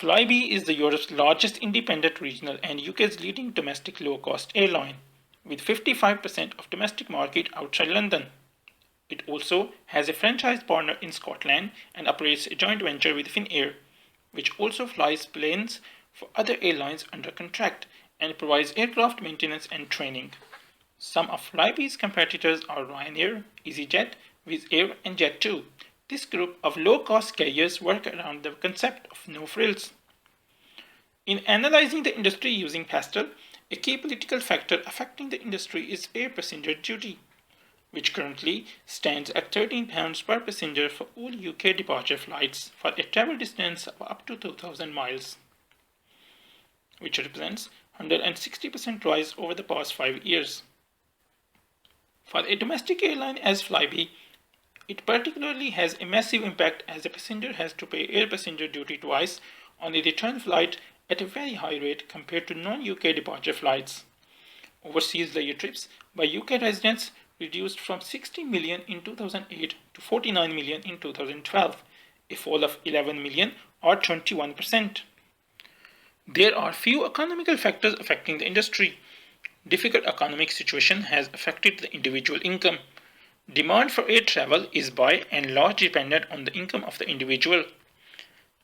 Flybe is the Europe's largest independent regional and UK's leading domestic low-cost airline, with 55% of domestic market outside London. It also has a franchise partner in Scotland and operates a joint venture with Finnair, which also flies planes for other airlines under contract and provides aircraft maintenance and training. Some of Flybe's competitors are Ryanair, EasyJet, Wizz Air, and Jet2. This group of low-cost carriers work around the concept of no frills. In analyzing the industry using Pastel, a key political factor affecting the industry is air passenger duty, which currently stands at £13 per passenger for all UK departure flights for a travel distance of up to 2,000 miles, which represents 160% rise over the past 5 years. For a domestic airline as Flybe, it particularly has a massive impact as a passenger has to pay air passenger duty twice on a return flight at a very high rate compared to non-UK departure flights. Overseas leisure trips by UK residents reduced from 60 million in 2008 to 49 million in 2012, a fall of 11 million or 21%. There are few economical factors affecting the industry. Difficult economic situation has affected the individual income. Demand for air travel is by and large dependent on the income of the individual.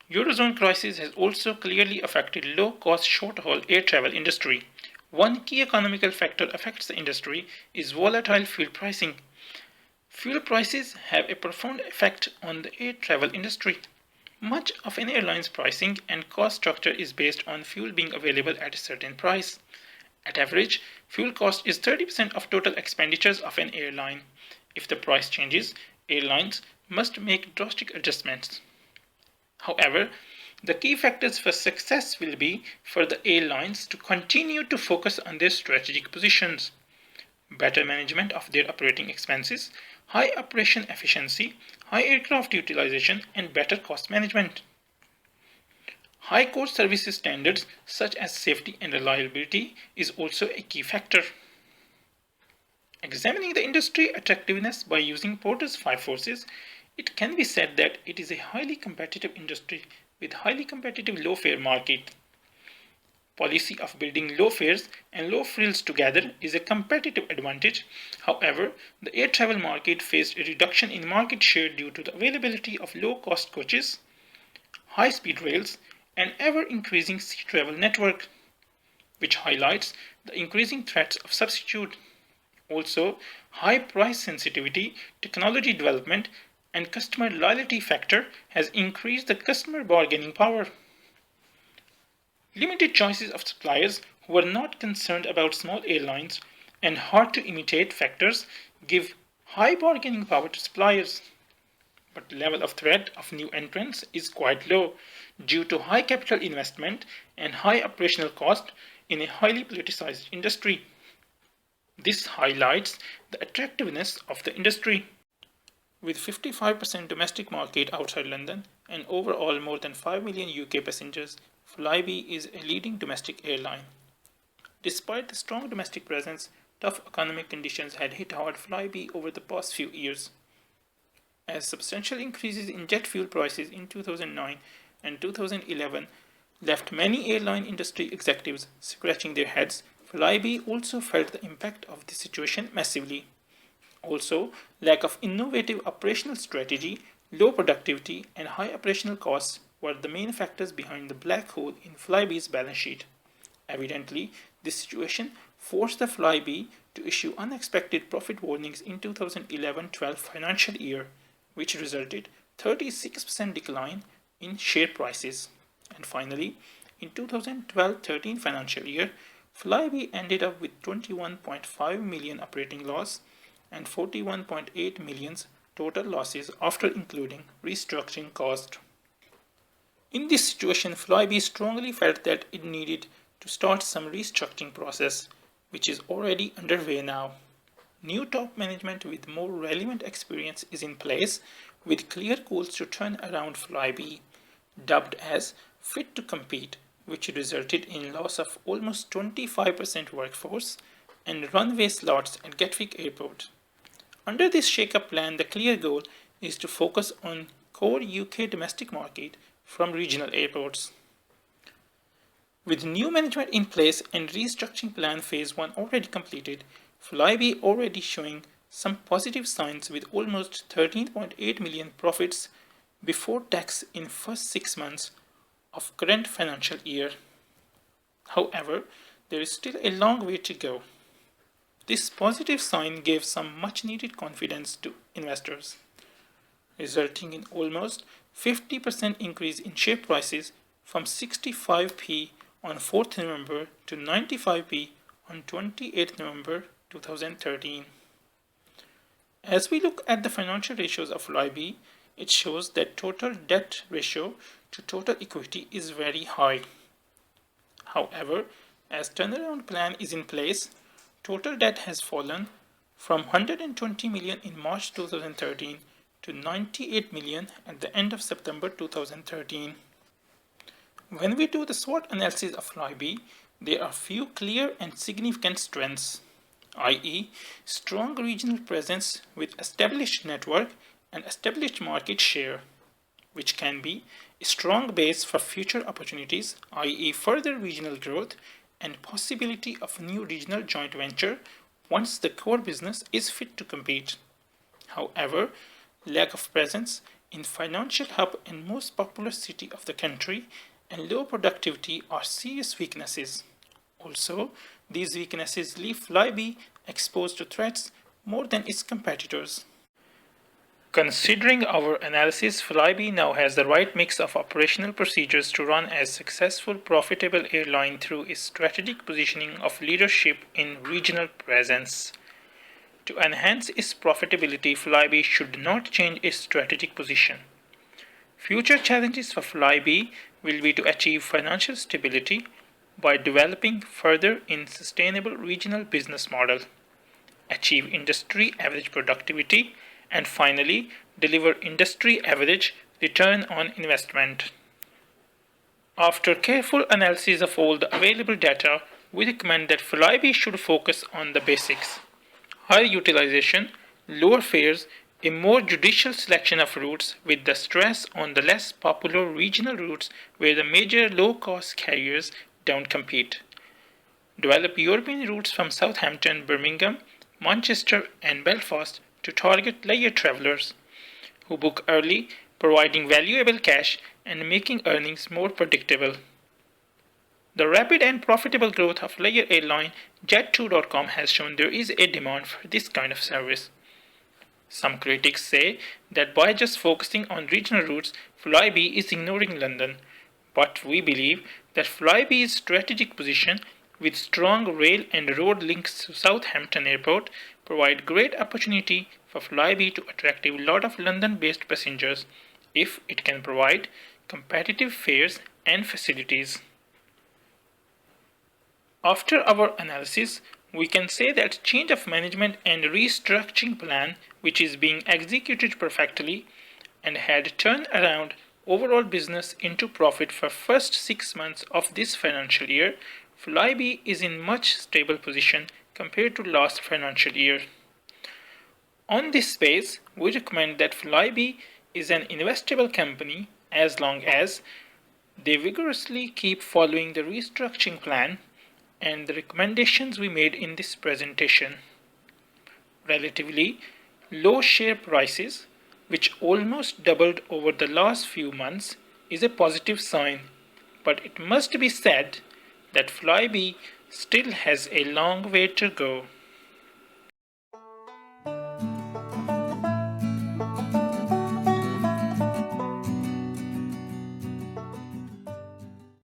Eurozone crisis has also clearly affected low-cost short-haul air travel industry. One key economical factor affects the industry is volatile fuel pricing. Fuel prices have a profound effect on the air travel industry. Much of an airline's pricing and cost structure is based on fuel being available at a certain price. At average, fuel cost is 30% of total expenditures of an airline. If the price changes, airlines must make drastic adjustments. However, the key factors for success will be for the airlines to continue to focus on their strategic positions, better management of their operating expenses, high operation efficiency, high aircraft utilization, and better cost management. High core services standards such as safety and reliability is also a key factor. Examining the industry attractiveness by using Porter's 5 forces, it can be said that it is a highly competitive industry with highly competitive low fare market. Policy of building low fares and low frills together is a competitive advantage. However, the air travel market faced a reduction in market share due to the availability of low-cost coaches, high-speed rails, and ever-increasing sea travel network, which highlights the increasing threats of substitute. Also, high price sensitivity, technology development, and customer loyalty factor has increased the customer bargaining power. Limited choices of suppliers who are not concerned about small airlines and hard to imitate factors give high bargaining power to suppliers. But the level of threat of new entrants is quite low due to high capital investment and high operational cost in a highly politicized industry. This highlights the attractiveness of the industry. With 55% domestic market outside London and overall more than 5 million UK passengers, Flybe is a leading domestic airline. Despite the strong domestic presence, tough economic conditions had hit hard Flybe over the past few years. As substantial increases in jet fuel prices in 2009 and 2011 left many airline industry executives scratching their heads, Flybe also felt the impact of the situation massively. Also, lack of innovative operational strategy, low productivity, and high operational costs were the main factors behind the black hole in Flybe's balance sheet. Evidently, this situation forced the Flybe to issue unexpected profit warnings in 2011-12 financial year, which resulted 36% decline in share prices. And finally, in 2012-13 financial year, Flybe ended up with 21.5 million operating loss and 41.8 million total losses after including restructuring cost. In this situation, Flybe strongly felt that it needed to start some restructuring process, which is already underway now. New top management with more relevant experience is in place with clear goals to turn around Flybe, dubbed as fit to compete, which resulted in loss of almost 25% workforce and runway slots at Gatwick Airport. Under this shake-up plan, the clear goal is to focus on core UK domestic market from regional airports. With new management in place and restructuring plan phase 1 already completed, Flybe already showing some positive signs with almost 13.8 million profits before tax in first 6 months of current financial year. However, there is still a long way to go. This positive sign gave some much needed confidence to investors, resulting in almost 50% increase in share prices from 65p on 4th November to 95p on 28th November 2013. As we look at the financial ratios of Flybe, it shows that total debt ratio to total equity is very high. However, as turnaround plan is in place, total debt has fallen from 120 million in March 2013 to 98 million at the end of September 2013. When we do the SWOT analysis of Flybe, there are few clear and significant strengths, i.e., strong regional presence with established network and established market share, which can be a strong base for future opportunities, i.e., further regional growth and possibility of new regional joint venture once the core business is fit to compete. However, lack of presence in financial hub and most popular city of the country and low productivity are serious weaknesses. Also, these weaknesses leave Flybe exposed to threats more than its competitors. Considering our analysis, Flybe now has the right mix of operational procedures to run a successful, profitable airline through its strategic positioning of leadership in regional presence. To enhance its profitability, Flybe should not change its strategic position. Future challenges for Flybe will be to achieve financial stability by developing further in sustainable regional business model, achieve industry average productivity, and finally deliver industry average return on investment. After careful analysis of all the available data, we recommend that Flybe should focus on the basics: higher utilization, lower fares, a more judicious selection of routes with the stress on the less popular regional routes where the major low-cost carriers don't compete. Develop European routes from Southampton, Birmingham, Manchester and Belfast to target leisure travelers who book early, providing valuable cash and making earnings more predictable. The rapid and profitable growth of leisure airline Jet2.com has shown there is a demand for this kind of service. Some critics say that by just focusing on regional routes, Flybe is ignoring London, but we believe that Flybe's strategic position with strong rail and road links to Southampton Airport provide great opportunity for Flybe to attract a lot of London-based passengers if it can provide competitive fares and facilities. After our analysis, we can say that change of management and restructuring plan, which is being executed perfectly and had turned around overall business into profit for first 6 months of this financial year, Flybe is in much stable position compared to last financial year. On this base, we recommend that Flybe is an investable company as long as they vigorously keep following the restructuring plan and the recommendations we made in this presentation. Relatively low share prices, which almost doubled over the last few months, is a positive sign, but it must be said that Flybe still has a long way to go.